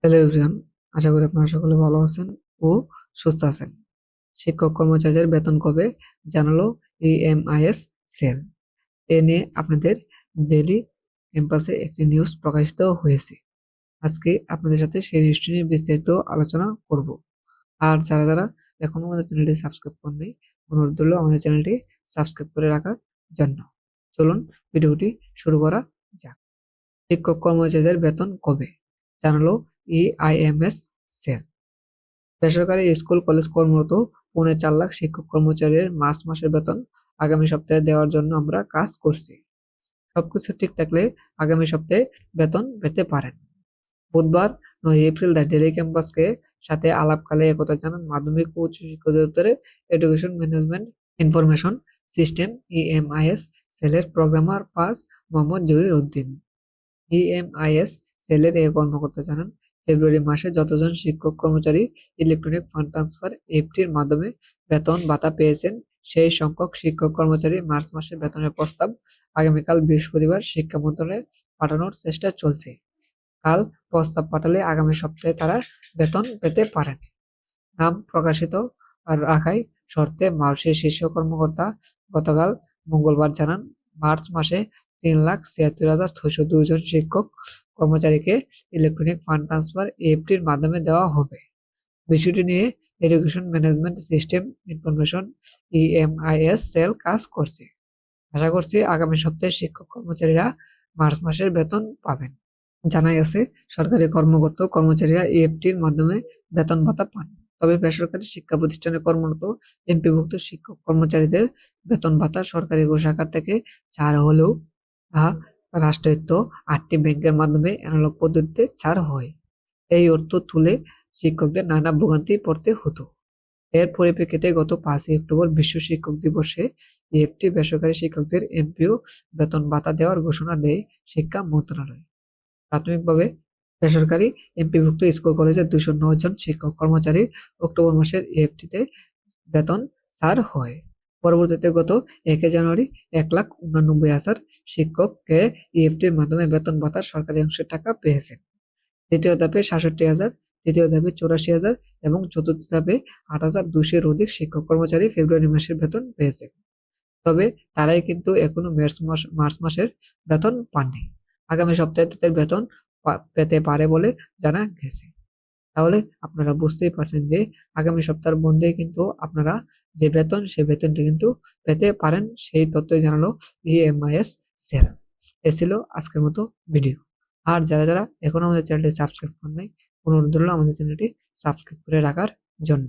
Hello everyone, আশা করি আপনারা সকলে ভালো আছেন ও সুস্থ আছেন। শিক্ষক কর্মচারীদের বেতন কবে জানালো ইএমআইএস সেল। এ নিয়ে আপনাদের ডেইলি ক্যাম্পাসে একটি নিউজ প্রকাশিত হয়েছে। আজকে আপনাদের সাথে সেই নিউজটি নিয়ে বিস্তারিত আলোচনা করব। আর যারা যারা এখনো আমাদের চ্যানেলটি সাবস্ক্রাইব করেননি, অনুরোধ রইল আমাদের চ্যানেলটি সাবস্ক্রাইব করে রাখার জন্য। চলুন ভিডিওটি শুরু করা যাক। শিক্ষক কর্মচারীদের বেতন কবে জানালো ইআইএমএস সেল। বেসরকারি স্কুল কলেজ কর্মরত 4.5 লাখ শিক্ষক কর্মচারীর মার্চ মাসের বেতন আগামী সপ্তাহে দেওয়ার জন্য আমরা কাজ করছি। সবকিছু ঠিক থাকলে আগামী সপ্তাহে বেতন পেতে পারেন। বুধবার 9 এপ্রিল দ্য ডেইলি ক্যাম্পাসকে সাথে আলাপকালে একথা জানান মাধ্যমিক ও উচ্চ শিক্ষা অধিদপ্তরের education management information system EMIS সেলের প্রোগ্রামার মোহাম্মদ জহির উদ্দিন। ইএমআইএস সেলের এই কর্মকর্তা জানান, ফেব্রুয়ারি মাসে যতজন শিক্ষক কর্মচারী ইলেকট্রনিক ফান্ড ট্রান্সফার এফটির মাধ্যমে বেতন ভাতা পেয়েছেন, সেই সংখ্যক শিক্ষক কর্মচারী মার্চ মাসে বেতনের প্রস্তাব আগামীকাল বৃহস্পতিবার শিক্ষা মন্ত্রণালয়ে পাঠানোর চেষ্টা চলছে। কাল প্রস্তাব পাঠালে আগামী সপ্তাহে তারা বেতন পেতে পারেন। নাম প্রকাশিত রাখায় শর্তে মার্চের শীর্ষ কর্মকর্তা গতকাল মঙ্গলবার জানান, মার্চ মাসে 3,76,602 জন শিক্ষক কর্মচারীকে ইলেকট্রনিক ফান্ড ট্রান্সফার এফটির মাধ্যমে দেওয়া হবে। বিষয়টি নিয়ে education management system information EMIS sell কাজ করছে। আশা করছি আগামী সপ্তাহে শিক্ষক কর্মচারীরা মার্চ মাসের বেতন পাবেন। জানা গেছে, সরকারি কর্মকর্তা কর্মচারীরা এফটির মাধ্যমে বেতন ভাতা পান। তবে বেসরকারি শিক্ষা প্রতিষ্ঠানে কর্মরত এমপিভুক্ত শিক্ষক কর্মচারীদের বেতন ভাতা সরকারি কোষাগার থেকে ছাড় হলেও তা রাষ্ট্রায়ত্ত 8টি ব্যাংকের মাধ্যমে অ্যানালগ পদ্ধতিতে ছাড় হয়। এই অর্থ তুলে শিক্ষকদের নানা ভোগান্তি পড়তে হতো। এর পরিপ্রেক্ষিতে গত 5 অক্টোবর বিশ্ব শিক্ষক দিবসে এফটি বেসরকারি শিক্ষকদের এমপিও বেতন ভাতা দেওয়ার ঘোষণা দেয় শিক্ষা মন্ত্রণালয়। প্রাথমিকভাবে বেসরকারি এমপিভুক্ত স্কুল কলেজের 209 জন শিক্ষক কর্মচারীর অক্টোবর মাসের এফটিতে বেতন ছাড় হয়। পরবর্তীতে গত 1 জানুয়ারি 1,89,000 শিক্ষককে ইএফটির মাধ্যমে বেতন ভাতার সরকারি অংশের টাকা পেয়েছেন। দ্বিতীয় ধাপে 66,000, তৃতীয় ধাপে 84,000 এবং চতুর্থ ধাপে 8,200-এর অধিক শিক্ষক কর্মচারী ফেব্রুয়ারি মাসের বেতন পেয়েছেন। তবে তারাই কিন্তু এখনো মার্চ মাসের বেতন পাননি। আগামী সপ্তাহে তাদের বেতন পেতে পারে বলে জানা গেছে। তাহলে আপনারা বুঝতেই পারছেন যে আগামী সপ্তাহের মধ্যে কিন্তু আপনারা যে বেতন সেই বেতনটি কিন্তু পেতে পারেন। সেই তথ্যই জানালো ইএমআইএস সেল। এ ছিল আজকের মতো ভিডিও। আর যারা যারা এখনো আমাদের চ্যানেলটি সাবস্ক্রাইব করেন নাই, অনুরোধ রইল আমাদের চ্যানেলটি সাবস্ক্রাইব করে রাখার জন্য।